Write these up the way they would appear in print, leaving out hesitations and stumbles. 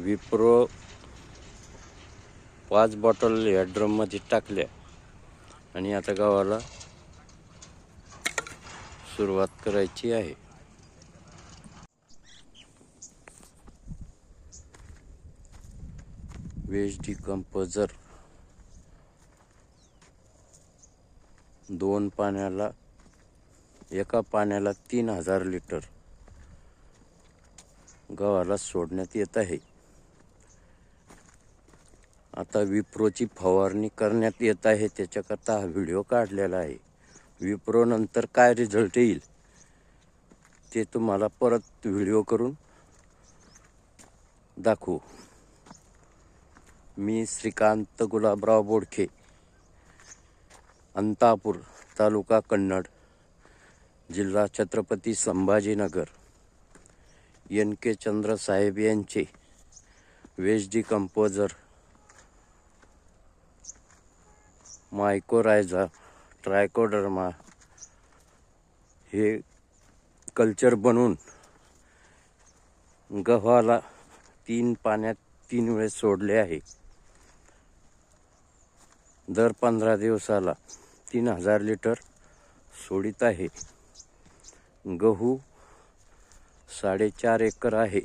Wipro 5 bottle या ड्रममध्ये टाकल्या आणि आता गव्हाला सुरुवात करायची आहे. वेस्ट डिकंपोजर 2 पाण्याला एका पाण्याला 3000 लिटर गव्हाला सोडण्यात येत आहे. आता विप्रोची फवारणी करण्यात येत आहे, त्याच्याकरता हा व्हिडिओ काढलेला आहे. विप्रो नंतर काय रिझल्ट येईल ते तुम्हाला परत व्हिडिओ करून दाखवू. मी श्रीकांत गुलाबराव बोडखे, अंतापूर, तालुका कन्नड, जिल्हा छत्रपती संभाजीनगर, NK चंद्रसाहेब यांचे वेस्ट डिकंपोजर मायकोरायझा ट्रायकोडर्मा हे कल्चर बनवून गव्हाला 3 पाण्यात 3 वेळेस सोडले आहे. दर 15 दिवसाला 3000 लिटर सोडित आहे. गहू 4.5 एकर आहे.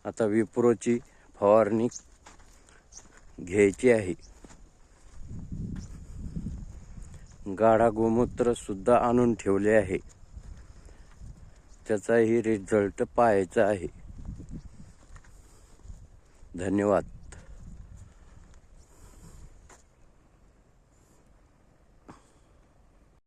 आता विप्रोची फवारणी घ्यायची आहे. गाढा गोमूत्र सुद्धा आणून ठेवले आहे, त्याचाही रिझल्ट पाहायचा आहे. धन्यवाद.